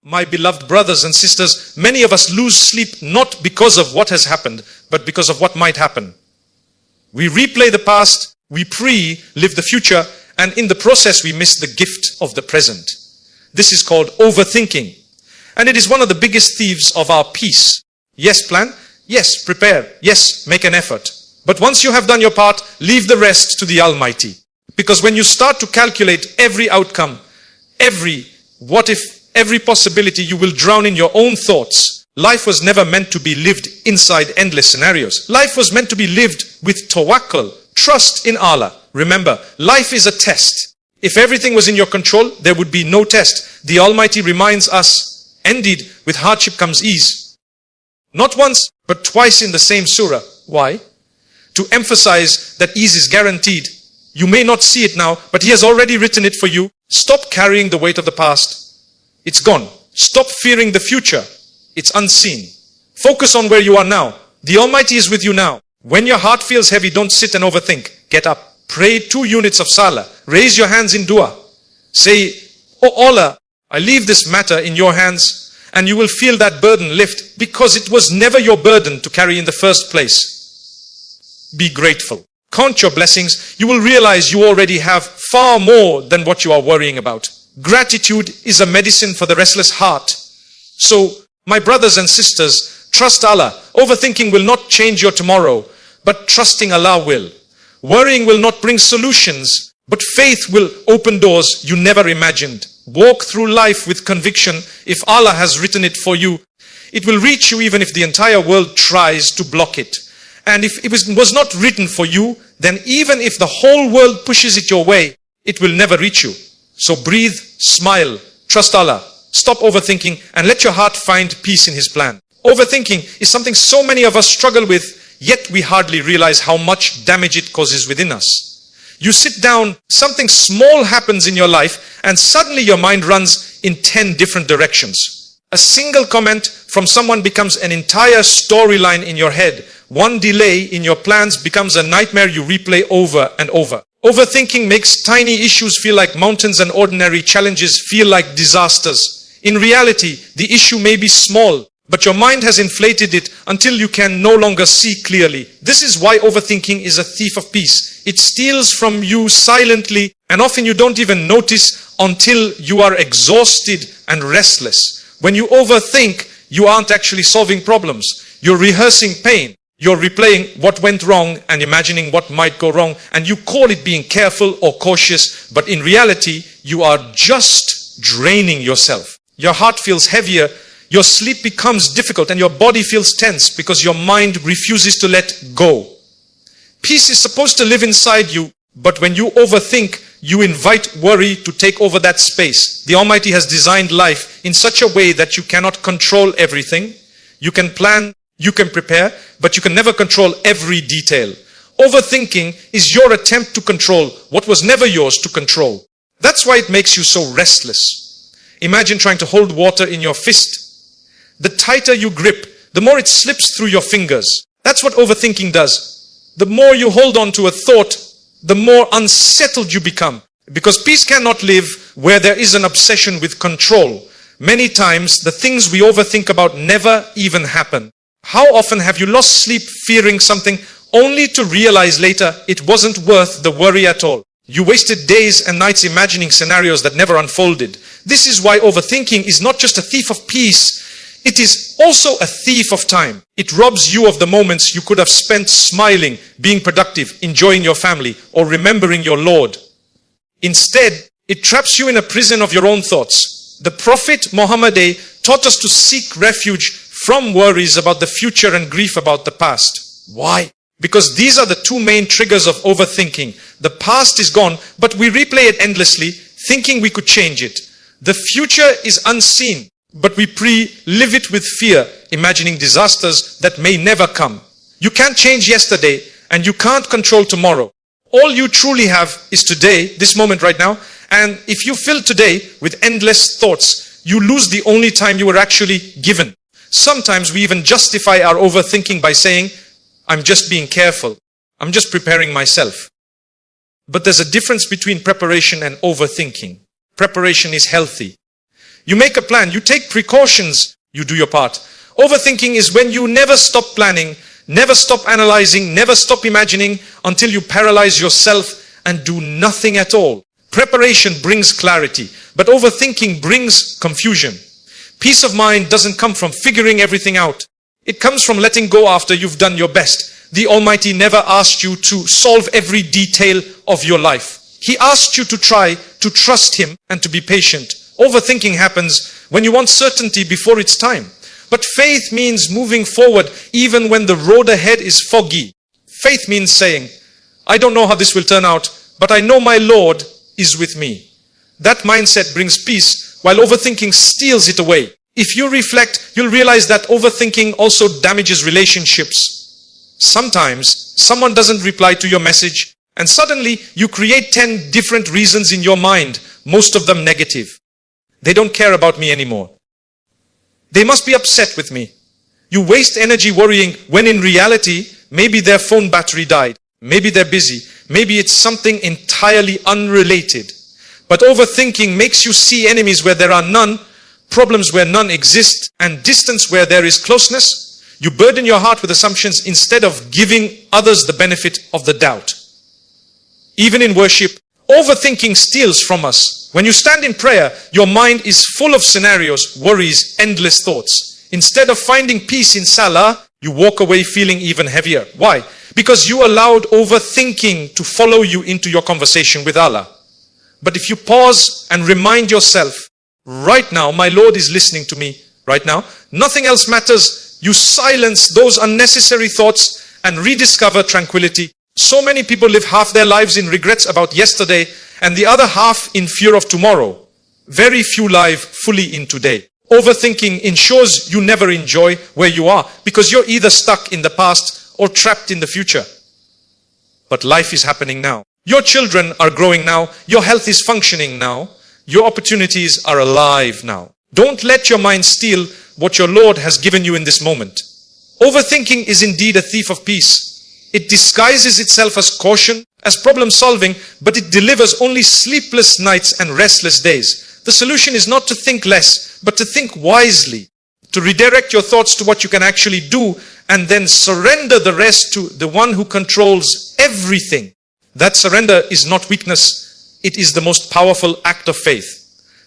My beloved brothers and sisters, many of us lose sleep not because of what has happened, but because of what might happen. We replay the past, we live the future, and in the process we miss the gift of the present. This is called overthinking. And it is one of the biggest thieves of our peace. Yes, plan. Yes, prepare. Yes, make an effort. But once you have done your part, leave the rest to the Almighty. Because when you start to calculate every outcome, every what if, every possibility, you will drown in your own thoughts. Life was never meant to be lived inside endless scenarios. Life was meant to be lived with tawakkul, trust in Allah. Remember, life is a test. If everything was in your control, there would be no test. The Almighty reminds us, indeed, with hardship comes ease. Not once, but twice in the same surah. Why? To emphasize that ease is guaranteed. You may not see it now, but He has already written it for you. Stop carrying the weight of the past. It's gone. Stop fearing the future. It's unseen. Focus on where you are now. The Almighty is with you now. When your heart feels heavy, don't sit and overthink. Get up. Pray 2 units of salah. Raise your hands in dua. Say, "Oh Allah, I leave this matter in your hands," and you will feel that burden lift, because it was never your burden to carry in the first place. Be grateful. Count your blessings. You will realize you already have far more than what you are worrying about. Gratitude is a medicine for the restless heart. So, my brothers and sisters, trust Allah. Overthinking will not change your tomorrow, but trusting Allah will. Worrying will not bring solutions, but faith will open doors you never imagined. Walk through life with conviction. If Allah has written it for you, it will reach you even if the entire world tries to block it. And if it was not written for you, then even if the whole world pushes it your way, it will never reach you. So breathe, smile, trust Allah, stop overthinking, and let your heart find peace in His plan. Overthinking is something so many of us struggle with, yet we hardly realize how much damage it causes within us. You sit down, something small happens in your life, and suddenly your mind runs in 10 different directions. A single comment from someone becomes an entire storyline in your head. One delay in your plans becomes a nightmare you replay over and over. Overthinking makes tiny issues feel like mountains and ordinary challenges feel like disasters. In reality, the issue may be small, but your mind has inflated it until you can no longer see clearly. This is why overthinking is a thief of peace. It steals from you silently, and often you don't even notice until you are exhausted and restless. When you overthink, you aren't actually solving problems. You're rehearsing pain. You're replaying what went wrong and imagining what might go wrong, and you call it being careful or cautious, but in reality, you are just draining yourself. Your heart feels heavier, your sleep becomes difficult, and your body feels tense because your mind refuses to let go. Peace is supposed to live inside you, but when you overthink, you invite worry to take over that space. The Almighty has designed life in such a way that you cannot control everything. You can plan, you can prepare, but you can never control every detail. Overthinking is your attempt to control what was never yours to control. That's why it makes you so restless. Imagine trying to hold water in your fist. The tighter you grip, the more it slips through your fingers. That's what overthinking does. The more you hold on to a thought, the more unsettled you become. Because peace cannot live where there is an obsession with control. Many times, the things we overthink about never even happen. How often have you lost sleep fearing something only to realize later it wasn't worth the worry at all? You wasted days and nights imagining scenarios that never unfolded. This is why overthinking is not just a thief of peace. It is also a thief of time. It robs you of the moments you could have spent smiling, being productive, enjoying your family, or remembering your Lord. Instead, it traps you in a prison of your own thoughts. The Prophet Muhammad taught us to seek refuge from worries about the future and grief about the past. Why? Because these are the 2 main triggers of overthinking. The past is gone, but we replay it endlessly, thinking we could change it. The future is unseen, but we live it with fear, imagining disasters that may never come. You can't change yesterday, and you can't control tomorrow. All you truly have is today, this moment right now, and if you fill today with endless thoughts, you lose the only time you were actually given. Sometimes we even justify our overthinking by saying, I'm just being careful. I'm just preparing myself. But there's a difference between preparation and overthinking. Preparation is healthy. You make a plan, you take precautions, you do your part. Overthinking is when you never stop planning, never stop analyzing, never stop imagining until you paralyze yourself and do nothing at all. Preparation brings clarity, but overthinking brings confusion. Peace of mind doesn't come from figuring everything out. It comes from letting go after you've done your best. The Almighty never asked you to solve every detail of your life. He asked you to try to trust Him and to be patient. Overthinking happens when you want certainty before it's time. But faith means moving forward even when the road ahead is foggy. Faith means saying, I don't know how this will turn out, but I know my Lord is with me. That mindset brings peace, while overthinking steals it away. If you reflect, you'll realize that overthinking also damages relationships. Sometimes someone doesn't reply to your message, and suddenly you create 10 different reasons in your mind, most of them negative. They don't care about me anymore. They must be upset with me. You waste energy worrying when in reality, maybe their phone battery died. Maybe they're busy. Maybe it's something entirely unrelated. But overthinking makes you see enemies where there are none, problems where none exist, and distance where there is closeness. You burden your heart with assumptions instead of giving others the benefit of the doubt. Even in worship, overthinking steals from us. When you stand in prayer, your mind is full of scenarios, worries, endless thoughts. Instead of finding peace in Salah, you walk away feeling even heavier. Why? Because you allowed overthinking to follow you into your conversation with Allah. But if you pause and remind yourself, right now, my Lord is listening to me. Right now, nothing else matters. You silence those unnecessary thoughts and rediscover tranquility. So many people live half their lives in regrets about yesterday and the other half in fear of tomorrow. Very few live fully in today. Overthinking ensures you never enjoy where you are because you're either stuck in the past or trapped in the future. But life is happening now. Your children are growing now. Your health is functioning now. Your opportunities are alive now. Don't let your mind steal what your Lord has given you in this moment. Overthinking is indeed a thief of peace. It disguises itself as caution, as problem solving, but it delivers only sleepless nights and restless days. The solution is not to think less, but to think wisely, to redirect your thoughts to what you can actually do, and then surrender the rest to the one who controls everything. That surrender is not weakness, it is the most powerful act of faith.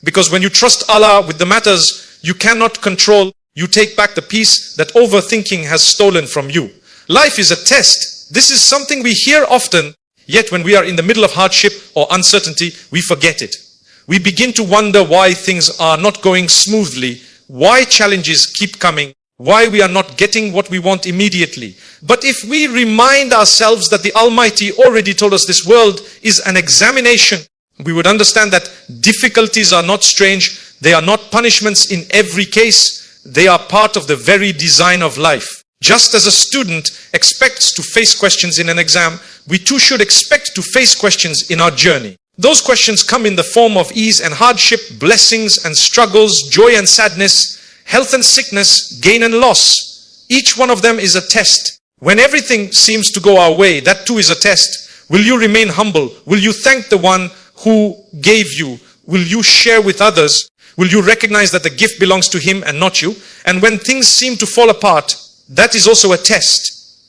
Because when you trust Allah with the matters you cannot control, you take back the peace that overthinking has stolen from you. Life is a test. This is something we hear often, yet when we are in the middle of hardship or uncertainty, we forget it. We begin to wonder why things are not going smoothly, why challenges keep coming, why we are not getting what we want immediately. But if we remind ourselves that the Almighty already told us this world is an examination, we would understand that difficulties are not strange, they are not punishments in every case, they are part of the very design of life. Just as a student expects to face questions in an exam, we too should expect to face questions in our journey. Those questions come in the form of ease and hardship, blessings and struggles, joy and sadness, health and sickness, gain and loss. Each one of them is a test. When everything seems to go our way, that too is a test. Will you remain humble? Will you thank the one who gave you? Will you share with others? Will you recognize that the gift belongs to Him and not you? And when things seem to fall apart, that is also a test.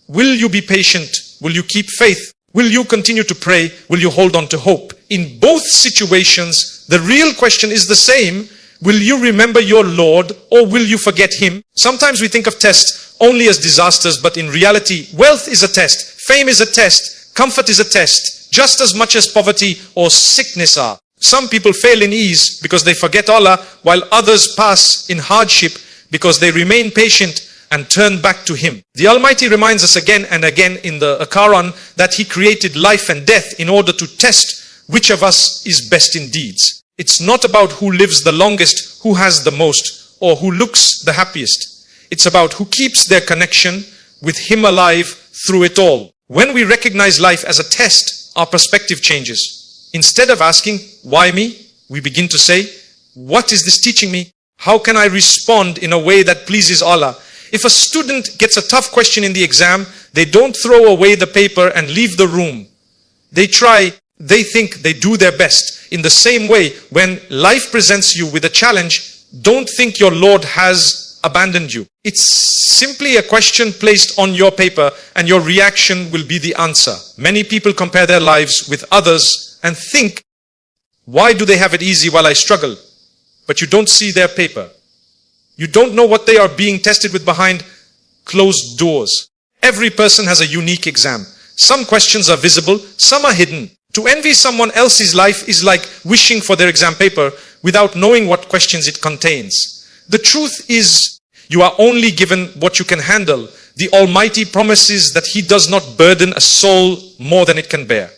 Will you be patient? Will you keep faith? Will you continue to pray? Will you hold on to hope? In both situations, the real question is the same. Will you remember your Lord or will you forget Him? Sometimes we think of tests only as disasters, but in reality, wealth is a test, fame is a test, comfort is a test, just as much as poverty or sickness are. Some people fail in ease because they forget Allah, while others pass in hardship because they remain patient and turn back to Him. The Almighty reminds us again and again in the Quran that He created life and death in order to test which of us is best in deeds. It's not about who lives the longest, who has the most, or who looks the happiest. It's about who keeps their connection with Him alive through it all. When we recognize life as a test, our perspective changes. Instead of asking, why me? We begin to say, what is this teaching me? How can I respond in a way that pleases Allah? If a student gets a tough question in the exam, they don't throw away the paper and leave the room. They try, they think they do their best. In the same way, when life presents you with a challenge, don't think your Lord has abandoned you. It's simply a question placed on your paper, and your reaction will be the answer. Many people compare their lives with others and think, why do they have it easy while I struggle? But you don't see their paper. You don't know what they are being tested with behind closed doors. Every person has a unique exam. Some questions are visible, some are hidden. To envy someone else's life is like wishing for their exam paper without knowing what questions it contains. The truth is, you are only given what you can handle. The Almighty promises that He does not burden a soul more than it can bear.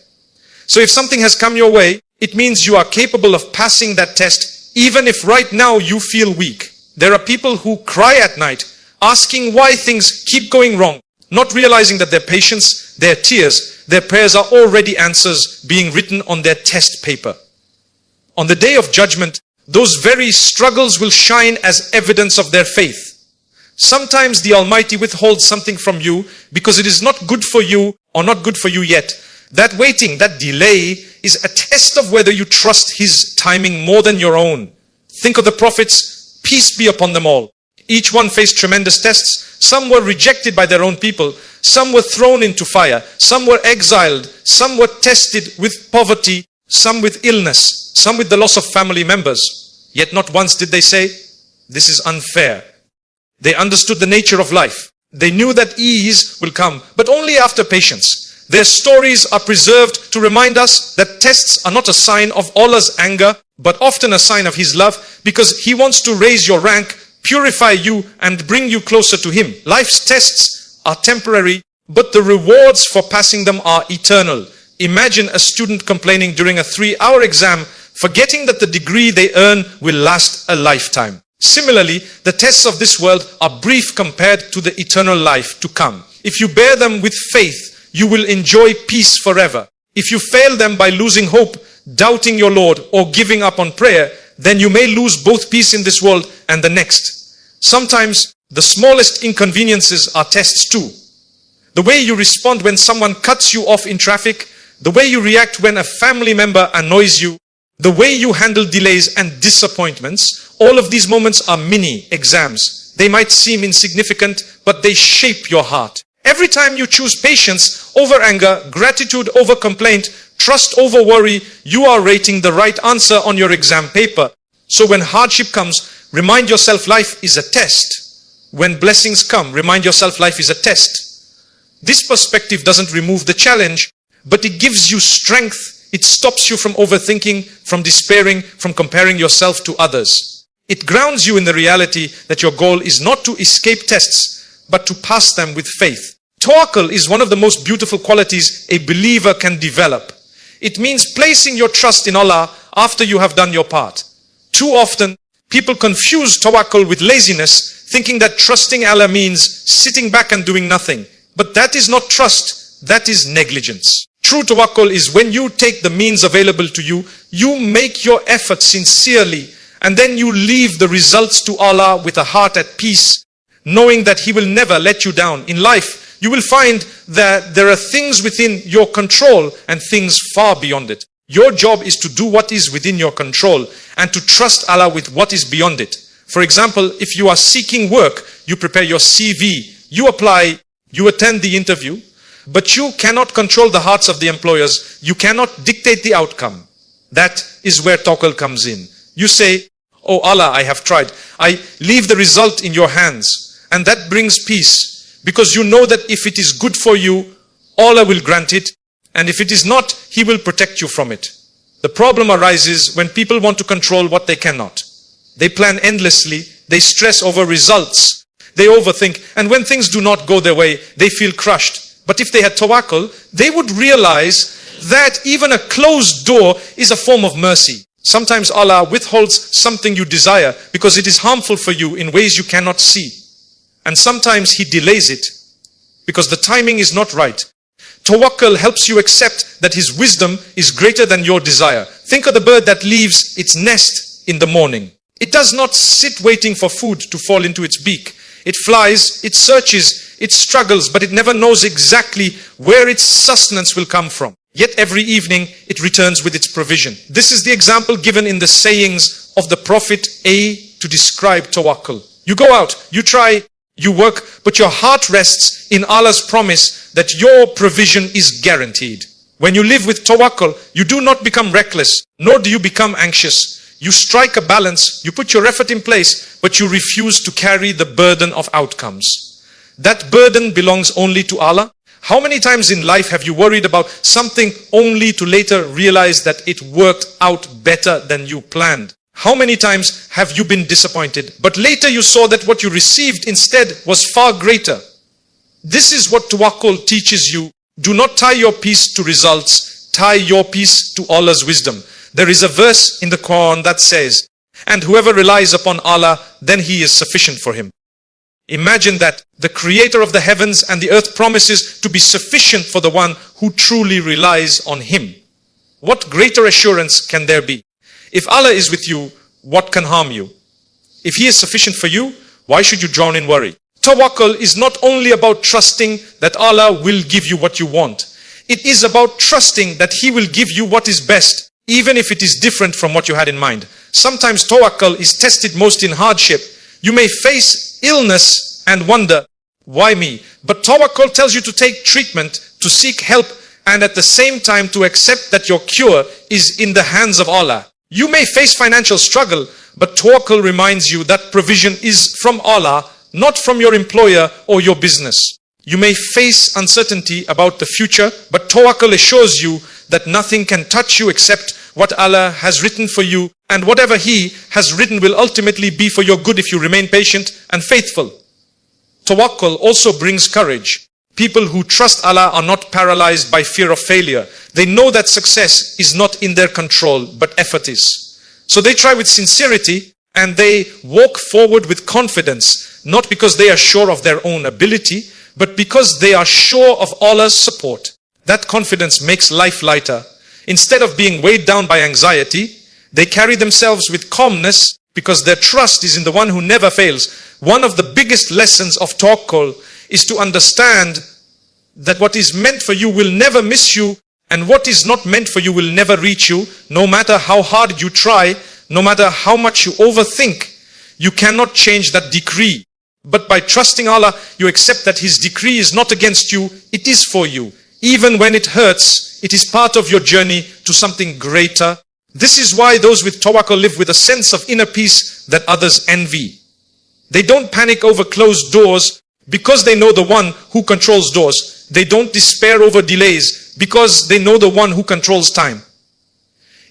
So if something has come your way, it means you are capable of passing that test, even if right now you feel weak. There are people who cry at night, asking why things keep going wrong, not realizing that their patience, their tears, their prayers are already answers being written on their test paper. On the day of judgment, those very struggles will shine as evidence of their faith. Sometimes the Almighty withholds something from you because it is not good for you or not good for you yet. That waiting, that delay is a test of whether you trust His timing more than your own. Think of the prophets, peace be upon them all. Each one faced tremendous tests. Some were rejected by their own people. Some were thrown into fire. Some were exiled. Some were tested with poverty. Some with illness. Some with the loss of family members. Yet not once did they say, this is unfair. They understood the nature of life. They knew that ease will come, but only after patience. Their stories are preserved to remind us that tests are not a sign of Allah's anger, but often a sign of His love, because He wants to raise your rank, purify you, and bring you closer to Him. Life's tests are temporary, but the rewards for passing them are eternal. Imagine a student complaining during a 3-hour exam, forgetting that the degree they earn will last a lifetime. Similarly, the tests of this world are brief compared to the eternal life to come. If you bear them with faith, you will enjoy peace forever. If you fail them by losing hope, doubting your Lord, or giving up on prayer, then you may lose both peace in this world and the next. Sometimes the smallest inconveniences are tests too. The way you respond when someone cuts you off in traffic, the way you react when a family member annoys you, the way you handle delays and disappointments, all of these moments are mini exams. They might seem insignificant, but they shape your heart. Every time you choose patience over anger, gratitude over complaint, trust over worry, you are rating the right answer on your exam paper. So when hardship comes, remind yourself life is a test. When blessings come, remind yourself life is a test. This perspective doesn't remove the challenge, but it gives you strength. It stops you from overthinking, from despairing, from comparing yourself to others. It grounds you in the reality that your goal is not to escape tests, but to pass them with faith. Tawakkul is one of the most beautiful qualities a believer can develop. It means placing your trust in Allah after you have done your part. Too often, people confuse tawakkul with laziness, thinking that trusting Allah means sitting back and doing nothing. But that is not trust, that is negligence. True tawakkul is when you take the means available to you, you make your effort sincerely, and then you leave the results to Allah with a heart at peace, knowing that He will never let you down. In life, you will find that there are things within your control and things far beyond it. Your job is to do what is within your control and to trust Allah with what is beyond it. For example, if you are seeking work, you prepare your CV, you apply, you attend the interview, but you cannot control the hearts of the employers. You cannot dictate the outcome. That is where tawakkul comes in. You say, oh Allah, I have tried. I leave the result in your hands. And that brings peace, because you know that if it is good for you, Allah will grant it. And if it is not, He will protect you from it. The problem arises when people want to control what they cannot. They plan endlessly. They stress over results. They overthink. And when things do not go their way, they feel crushed. But if they had tawakkul, they would realize that even a closed door is a form of mercy. Sometimes Allah withholds something you desire because it is harmful for you in ways you cannot see. And sometimes He delays it because the timing is not right. Tawakkul helps you accept that His wisdom is greater than your desire. Think of the bird that leaves its nest in the morning. It does not sit waiting for food to fall into its beak. It flies, it searches, it struggles, but it never knows exactly where its sustenance will come from. Yet every evening it returns with its provision. This is the example given in the sayings of the Prophet to describe tawakkul. You go out, you try, you work, but your heart rests in Allah's promise that your provision is guaranteed. When you live with tawakkul, you do not become reckless, nor do you become anxious. You strike a balance, you put your effort in place, but you refuse to carry the burden of outcomes. That burden belongs only to Allah. How many times in life have you worried about something only to later realize that it worked out better than you planned? How many times have you been disappointed, but later you saw that what you received instead was far greater? This is what tawakkul teaches you. Do not tie your peace to results, tie your peace to Allah's wisdom. There is a verse in the Quran that says, and whoever relies upon Allah, then he is sufficient for him. Imagine that the creator of the heavens and the earth promises to be sufficient for the one who truly relies on him. What greater assurance can there be? If Allah is with you, what can harm you? If he is sufficient for you, why should you drown in worry? Tawakkul is not only about trusting that Allah will give you what you want. It is about trusting that he will give you what is best, even if it is different from what you had in mind. Sometimes tawakkul is tested most in hardship. You may face illness and wonder, why me? But tawakkul tells you to take treatment, to seek help, and at the same time to accept that your cure is in the hands of Allah. You may face financial struggle, but tawakkul reminds you that provision is from Allah, not from your employer or your business. You may face uncertainty about the future, but tawakkul assures you that nothing can touch you except what Allah has written for you, and whatever He has written will ultimately be for your good if you remain patient and faithful. Tawakkul also brings courage. People who trust Allah are not paralyzed by fear of failure. They know that success is not in their control, but effort is. So they try with sincerity and they walk forward with confidence, not because they are sure of their own ability, but because they are sure of Allah's support. That confidence makes life lighter. Instead of being weighed down by anxiety, they carry themselves with calmness because their trust is in the one who never fails. One of the biggest lessons of tawakkul is to understand that what is meant for you will never miss you, and what is not meant for you will never reach you. No matter how hard you try, no matter how much you overthink, you cannot change that decree. But by trusting Allah, you accept that His decree is not against you, it is for you. Even when it hurts, it is part of your journey to something greater. This is why those with tawakkul live with a sense of inner peace that others envy. They don't panic over closed doors because they know the one who controls doors. They don't despair over delays because they know the one who controls time.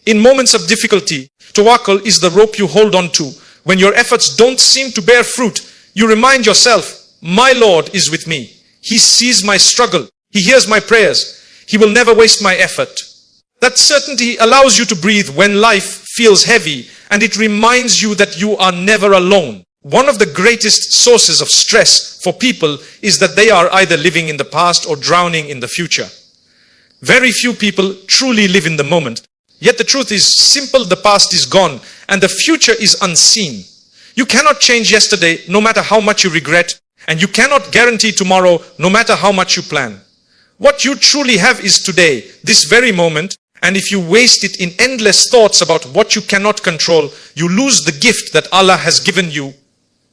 In moments of difficulty, tawakkul is the rope you hold on to. When your efforts don't seem to bear fruit, you remind yourself, my Lord is with me. He sees my struggle. He hears my prayers. He will never waste my effort. That certainty allows you to breathe when life feels heavy, and it reminds you that you are never alone. One of the greatest sources of stress for people is that they are either living in the past or drowning in the future. Very few people truly live in the moment. Yet the truth is simple: the past is gone and the future is unseen. You cannot change yesterday no matter how much you regret, and you cannot guarantee tomorrow no matter how much you plan. What you truly have is today, this very moment, and if you waste it in endless thoughts about what you cannot control, you lose the gift that Allah has given you.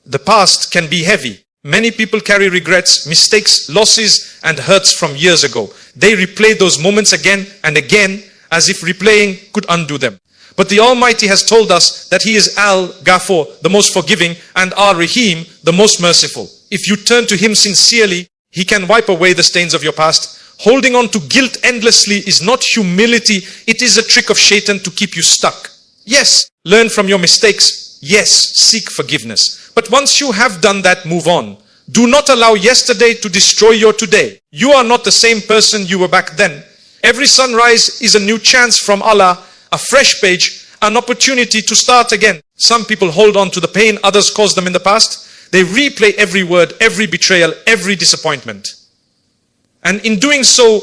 The past can be heavy. Many people carry regrets, mistakes, losses, and hurts from years ago. They replay those moments again and again as if replaying could undo them. But the Almighty has told us that He is Al-Ghafur, the most forgiving, and Ar-Rahim, the most merciful. If you turn to Him sincerely, He can wipe away the stains of your past. Holding on to guilt endlessly is not humility, it is a trick of Shaitan to keep you stuck. Yes, learn from your mistakes. Yes, seek forgiveness. But once you have done that, move on. Do not allow yesterday to destroy your today. You are not the same person you were back then. Every sunrise is a new chance from Allah, a fresh page, an opportunity to start again. Some people hold on to the pain others caused them in the past. They replay every word, every betrayal, every disappointment. And in doing so,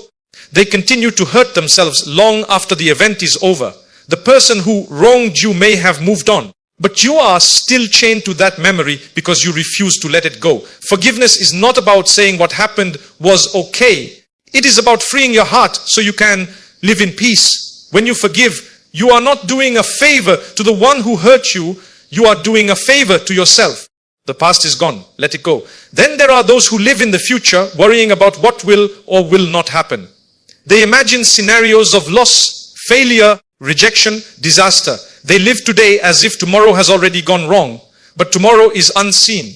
they continue to hurt themselves long after the event is over. The person who wronged you may have moved on, but you are still chained to that memory because you refuse to let it go. Forgiveness is not about saying what happened was okay. It is about freeing your heart so you can live in peace. When you forgive, you are not doing a favor to the one who hurt you. You are doing a favor to yourself. The past is gone. Let it go. Then there are those who live in the future, worrying about what will or will not happen. They imagine scenarios of loss, failure, rejection, disaster. They live today as if tomorrow has already gone wrong. But tomorrow is unseen.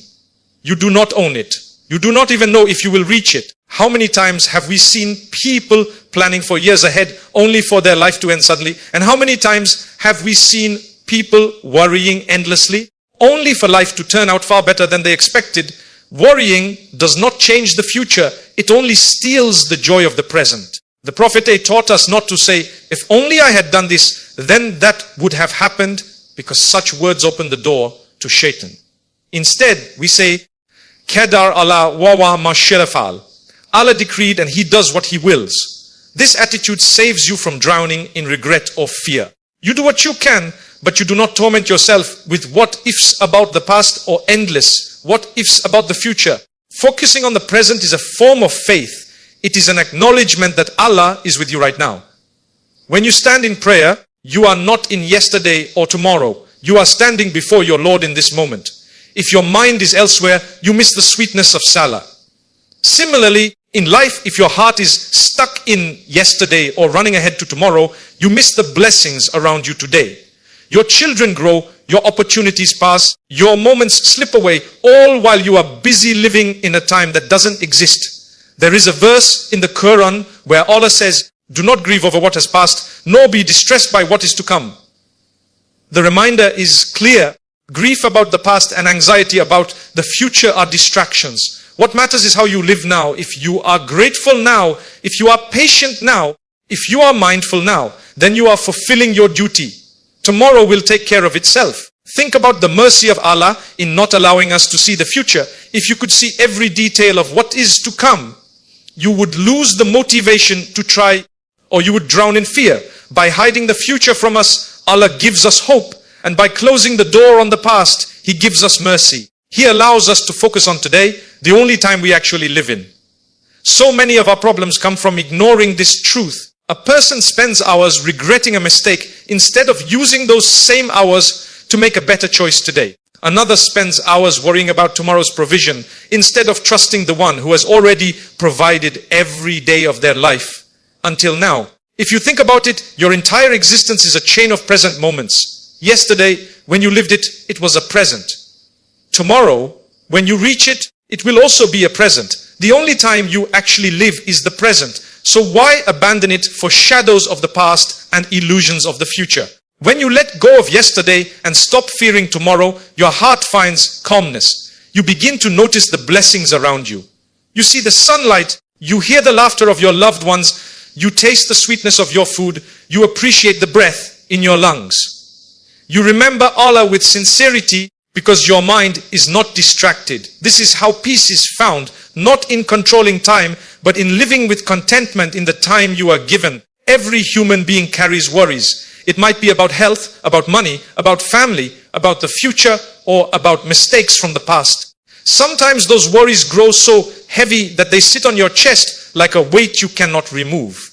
You do not own it. You do not even know if you will reach it. How many times have we seen people planning for years ahead only for their life to end suddenly? And how many times have we seen people worrying endlessly only for life to turn out far better than they expected? Worrying does not change the future. It only steals the joy of the present. The Prophet taught us not to say, if only I had done this, then that would have happened, because such words open the door to shaitan. Instead, we say, Kadar Allah wa ma shirafal. Allah decreed and He does what He wills. This attitude saves you from drowning in regret or fear. You do what you can, but you do not torment yourself with what ifs about the past or endless what ifs about the future. Focusing on the present is a form of faith. It is an acknowledgement that Allah is with you right now. When you stand in prayer, you are not in yesterday or tomorrow. You are standing before your Lord in this moment. If your mind is elsewhere, you miss the sweetness of Salah. Similarly, in life, if your heart is stuck in yesterday or running ahead to tomorrow, you miss the blessings around you today. Your children grow, your opportunities pass, your moments slip away, all while you are busy living in a time that doesn't exist. There is a verse in the Quran where Allah says, do not grieve over what has passed, nor be distressed by what is to come. The reminder is clear. Grief about the past and anxiety about the future are distractions. What matters is how you live now. If you are grateful now, if you are patient now, if you are mindful now, then you are fulfilling your duty. Tomorrow will take care of itself. Think about the mercy of Allah in not allowing us to see the future. If you could see every detail of what is to come, you would lose the motivation to try, or you would drown in fear. By hiding the future from us, Allah gives us hope. And by closing the door on the past, He gives us mercy. He allows us to focus on today, the only time we actually live in. So many of our problems come from ignoring this truth. A person spends hours regretting a mistake instead of using those same hours to make a better choice today. Another spends hours worrying about tomorrow's provision instead of trusting the one who has already provided every day of their life until now. If you think about it, your entire existence is a chain of present moments. Yesterday, when you lived it, it was a present. Tomorrow, when you reach it, it will also be a present. The only time you actually live is the present. So why abandon it for shadows of the past and illusions of the future? When you let go of yesterday and stop fearing tomorrow, your heart finds calmness. You begin to notice the blessings around you. You see the sunlight, you hear the laughter of your loved ones, you taste the sweetness of your food, you appreciate the breath in your lungs. You remember Allah with sincerity because your mind is not distracted. This is how peace is found, not in controlling time, but in living with contentment in the time you are given. Every human being carries worries. It might be about health, about money, about family, about the future, or about mistakes from the past. Sometimes those worries grow so heavy that they sit on your chest like a weight you cannot remove.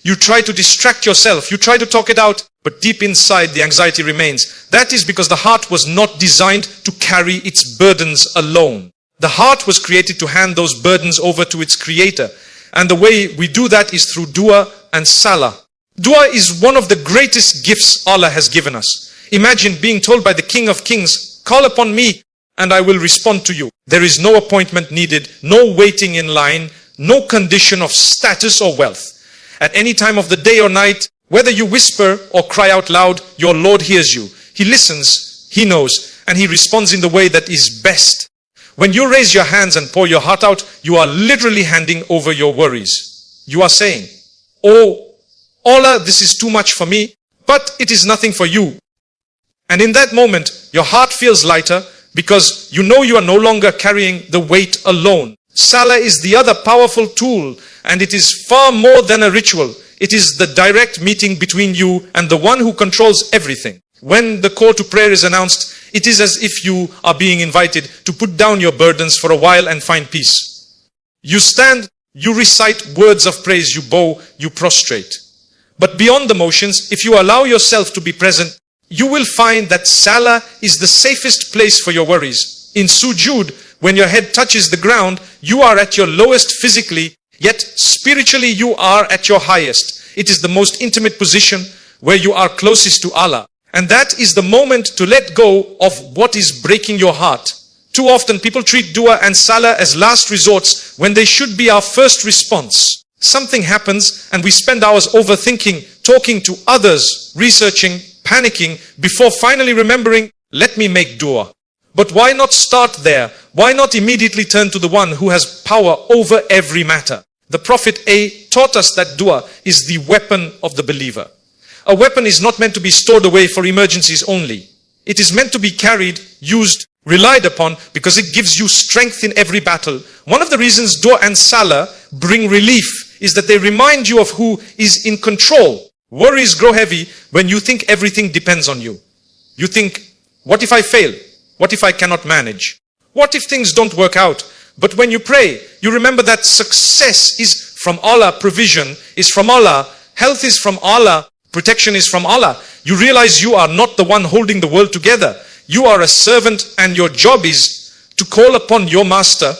You try to distract yourself, you try to talk it out, but deep inside the anxiety remains. That is because the heart was not designed to carry its burdens alone. The heart was created to hand those burdens over to its creator. And the way we do that is through dua and salah. Dua is one of the greatest gifts Allah has given us. Imagine being told by the King of Kings, call upon me and I will respond to you. There is no appointment needed, no waiting in line, no condition of status or wealth. At any time of the day or night, whether you whisper or cry out loud, your Lord hears you. He listens, He knows, and He responds in the way that is best. When you raise your hands and pour your heart out, you are literally handing over your worries. You are saying, oh Allah, this is too much for me, but it is nothing for you. And in that moment, your heart feels lighter because you know you are no longer carrying the weight alone. Salah is the other powerful tool, and it is far more than a ritual. It is the direct meeting between you and the one who controls everything. When the call to prayer is announced, it is as if you are being invited to put down your burdens for a while and find peace. You stand, you recite words of praise, you bow, you prostrate. But beyond the motions, if you allow yourself to be present, you will find that salah is the safest place for your worries. In sujood, when your head touches the ground, you are at your lowest physically, yet spiritually you are at your highest. It is the most intimate position where you are closest to Allah. And that is the moment to let go of what is breaking your heart. Too often people treat dua and salah as last resorts when they should be our first response. Something happens and we spend hours overthinking, talking to others, researching, panicking, before finally remembering, let me make dua. But why not start there? Why not immediately turn to the one who has power over every matter? The Prophet taught us that dua is the weapon of the believer. A weapon is not meant to be stored away for emergencies only. It is meant to be carried, used, relied upon, because it gives you strength in every battle. One of the reasons dua and salah bring relief is that they remind you of who is in control. Worries grow heavy when you think everything depends on you. You think, what if I fail? What if I cannot manage? What if things don't work out? But when you pray, you remember that success is from Allah, provision is from Allah, health is from Allah, protection is from Allah. You realize you are not the one holding the world together. You are a servant and your job is to call upon your master,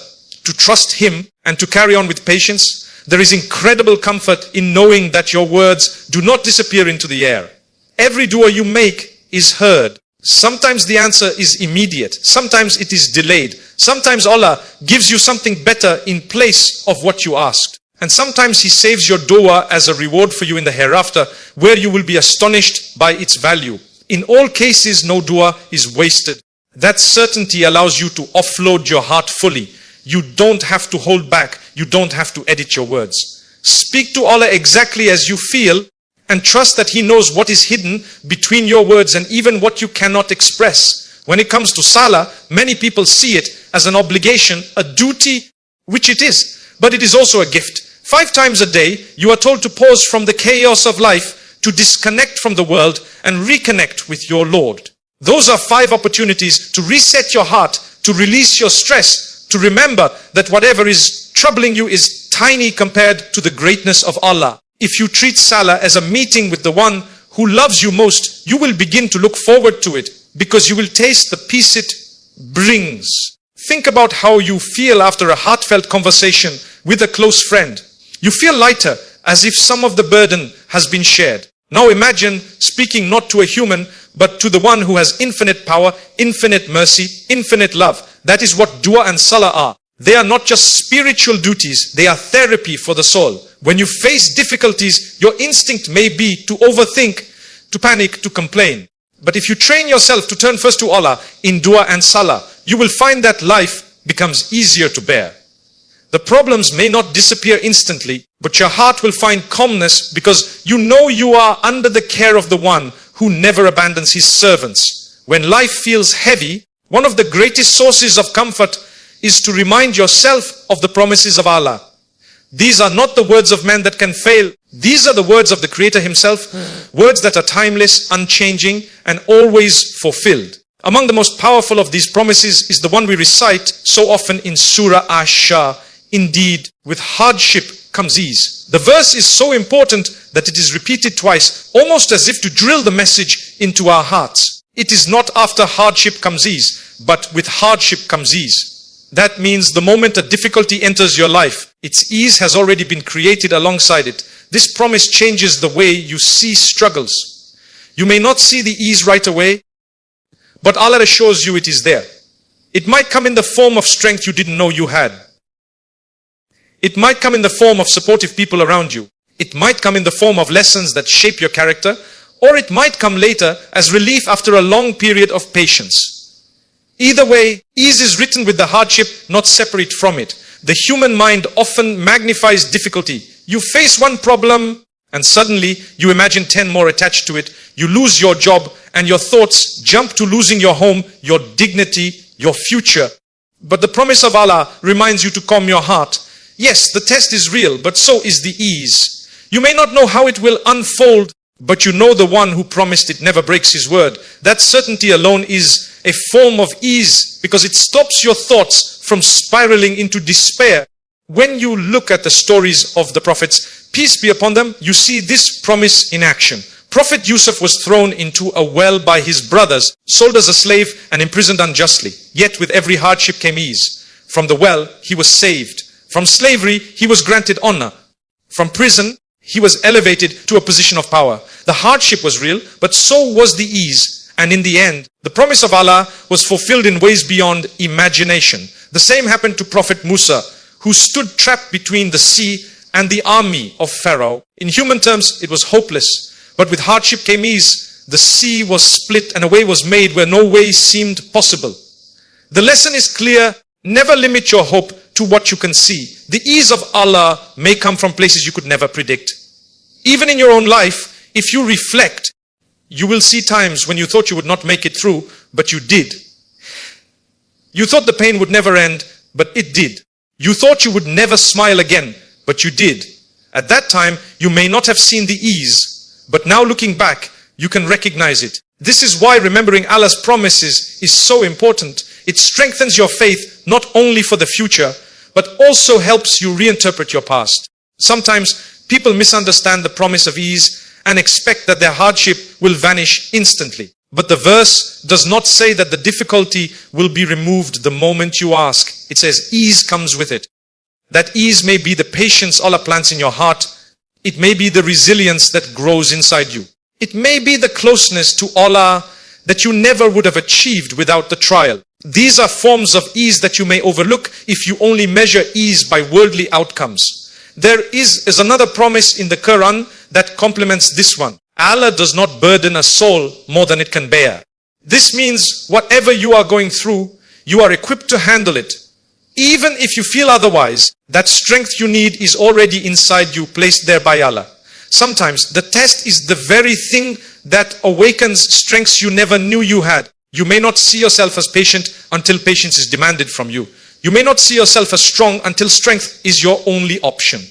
to trust him and to carry on with patience. There is incredible comfort in knowing that your words do not disappear into the air. Every dua you make is heard. Sometimes the answer is immediate. Sometimes it is delayed. Sometimes Allah gives you something better in place of what you asked. And sometimes He saves your dua as a reward for you in the hereafter, where you will be astonished by its value. In all cases, no dua is wasted. That certainty allows you to offload your heart fully. You don't have to hold back. You don't have to edit your words. Speak to Allah exactly as you feel and trust that He knows what is hidden between your words and even what you cannot express. When it comes to salah, many people see it as an obligation, a duty, which it is, but it is also a gift. 5 times a day, you are told to pause from the chaos of life, to disconnect from the world and reconnect with your Lord. Those are 5 opportunities to reset your heart, to release your stress, to remember that whatever is troubling you is tiny compared to the greatness of Allah. If you treat salah as a meeting with the one who loves you most, you will begin to look forward to it because you will taste the peace it brings. Think about how you feel after a heartfelt conversation with a close friend. You feel lighter, as if some of the burden has been shared. Now imagine speaking not to a human, but to the one who has infinite power, infinite mercy, infinite love. That is what dua and salah are. They are not just spiritual duties, they are therapy for the soul. When you face difficulties, your instinct may be to overthink, to panic, to complain. But if you train yourself to turn first to Allah in dua and salah, you will find that life becomes easier to bear. The problems may not disappear instantly, but your heart will find calmness because you know you are under the care of the one who never abandons his servants. When life feels heavy, one of the greatest sources of comfort is to remind yourself of the promises of Allah. These are not the words of men that can fail. These are the words of the Creator Himself, words that are timeless, unchanging, and always fulfilled. Among the most powerful of these promises is the one we recite so often in Surah Ash-Shah. Indeed, with hardship comes ease. The verse is so important that it is repeated twice, almost as if to drill the message into our hearts. It is not after hardship comes ease, but with hardship comes ease. That means the moment a difficulty enters your life, its ease has already been created alongside it. This promise changes the way you see struggles. You may not see the ease right away, but Allah assures you it is there. It might come in the form of strength you didn't know you had. It might come in the form of supportive people around you. It might come in the form of lessons that shape your character, or it might come later as relief after a long period of patience. Either way, ease is written with the hardship, not separate from it. The human mind often magnifies difficulty. You face one problem and suddenly you imagine 10 more attached to it. You lose your job and your thoughts jump to losing your home, your dignity, your future. But the promise of Allah reminds you to calm your heart. Yes, the test is real, but so is the ease. You may not know how it will unfold, but you know the one who promised it never breaks his word. That certainty alone is a form of ease because it stops your thoughts from spiraling into despair. When you look at the stories of the prophets, peace be upon them, you see this promise in action. Prophet Yusuf was thrown into a well by his brothers, sold as a slave and imprisoned unjustly. Yet with every hardship came ease. From the well, he was saved. From slavery, he was granted honor. From prison, he was elevated to a position of power. The hardship was real, but so was the ease. And in the end, the promise of Allah was fulfilled in ways beyond imagination. The same happened to Prophet Musa, who stood trapped between the sea and the army of Pharaoh. In human terms, it was hopeless. But with hardship came ease. The sea was split and a way was made where no way seemed possible. The lesson is clear. Never limit your hope to what you can see. The ease of Allah may come from places you could never predict. Even in your own life, if you reflect, you will see times when you thought you would not make it through, but you did. You thought the pain would never end, but it did. You thought you would never smile again, but you did. At that time, you may not have seen the ease, but now looking back, you can recognize it. This is why remembering Allah's promises is so important. It strengthens your faith not only for the future, but also helps you reinterpret your past. Sometimes people misunderstand the promise of ease and expect that their hardship will vanish instantly. But the verse does not say that the difficulty will be removed the moment you ask. It says ease comes with it. That ease may be the patience Allah plants in your heart. It may be the resilience that grows inside you. It may be the closeness to Allah that you never would have achieved without the trial. These are forms of ease that you may overlook if you only measure ease by worldly outcomes. There is another promise in the Quran that complements this one. Allah does not burden a soul more than it can bear. This means whatever you are going through, you are equipped to handle it. Even if you feel otherwise, that strength you need is already inside you, placed there by Allah. Sometimes the test is the very thing that awakens strengths you never knew you had. You may not see yourself as patient until patience is demanded from you. You may not see yourself as strong until strength is your only option.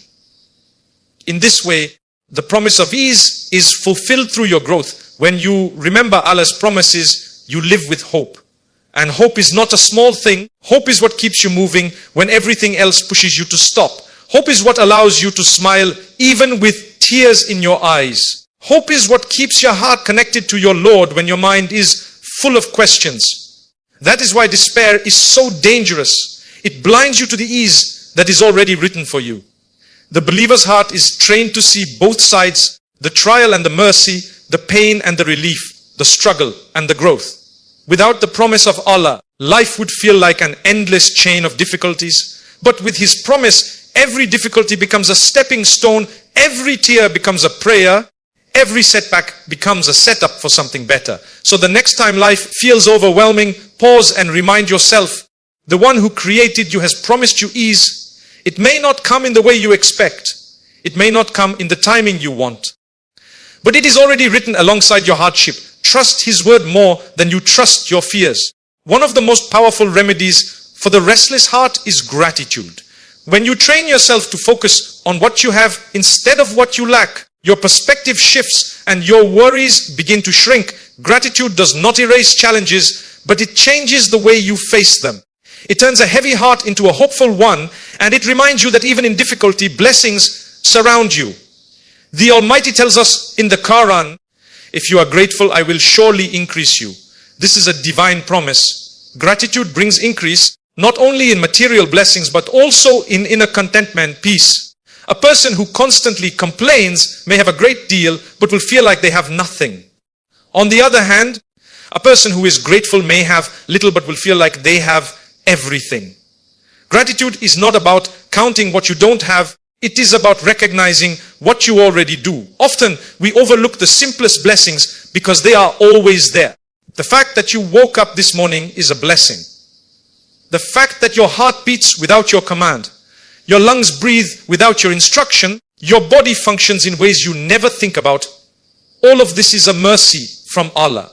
In this way, the promise of ease is fulfilled through your growth. When you remember Allah's promises, you live with hope. And hope is not a small thing. Hope is what keeps you moving when everything else pushes you to stop. Hope is what allows you to smile even with tears in your eyes. Hope is what keeps your heart connected to your Lord when your mind is full of questions. That is why despair is so dangerous. It blinds you to the ease that is already written for you. The believer's heart is trained to see both sides, the trial and the mercy, the pain and the relief, the struggle and the growth. Without the promise of Allah, life would feel like an endless chain of difficulties. But with His promise, every difficulty becomes a stepping stone, every tear becomes a prayer, every setback becomes a setup for something better. So the next time life feels overwhelming, pause and remind yourself, the one who created you has promised you ease. It may not come in the way you expect. It may not come in the timing you want. But it is already written alongside your hardship. Trust His word more than you trust your fears. One of the most powerful remedies for the restless heart is gratitude. When you train yourself to focus on what you have instead of what you lack, your perspective shifts and your worries begin to shrink. Gratitude does not erase challenges, but it changes the way you face them. It turns a heavy heart into a hopeful one, and it reminds you that even in difficulty, blessings surround you. The Almighty tells us in the Quran, if you are grateful, I will surely increase you. This is a divine promise. Gratitude brings increase, not only in material blessings, but also in inner contentment, peace. A person who constantly complains may have a great deal, but will feel like they have nothing. On the other hand, a person who is grateful may have little, but will feel like they have everything. Gratitude is not about counting what you don't have. It is about recognizing what you already do. Often we overlook the simplest blessings because they are always there. The fact that you woke up this morning is a blessing. The fact that your heart beats without your command, your lungs breathe without your instruction, your body functions in ways you never think about, all of this is a mercy from Allah.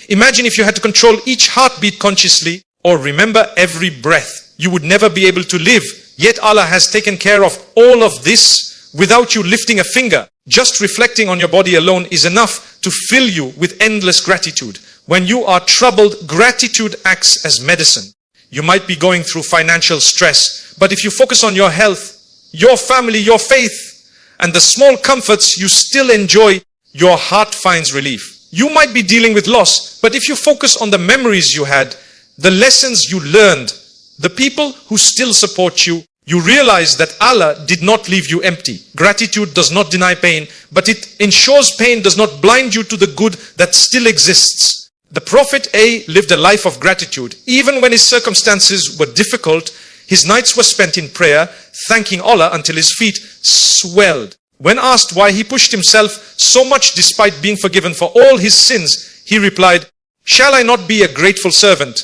Imagine if you had to control each heartbeat consciously or remember every breath. You would never be able to live. Yet Allah has taken care of all of this without you lifting a finger. Just reflecting on your body alone is enough to fill you with endless gratitude. When you are troubled, gratitude acts as medicine. You might be going through financial stress, but if you focus on your health, your family, your faith, and the small comforts you still enjoy, your heart finds relief. You might be dealing with loss, but if you focus on the memories you had, the lessons you learned, the people who still support you, you realize that Allah did not leave you empty. Gratitude does not deny pain, but it ensures pain does not blind you to the good that still exists. The Prophet A lived a life of gratitude. Even when his circumstances were difficult, his nights were spent in prayer, thanking Allah until his feet swelled. When asked why he pushed himself so much despite being forgiven for all his sins, he replied, "Shall I not be a grateful servant?"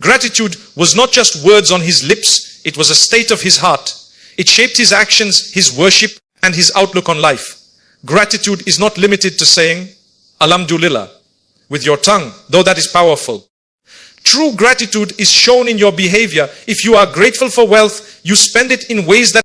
Gratitude was not just words on his lips, it was a state of his heart. It shaped his actions, his worship, and his outlook on life. Gratitude is not limited to saying, Alhamdulillah, with your tongue, though that is powerful. True gratitude is shown in your behavior. If you are grateful for wealth, you spend it in ways that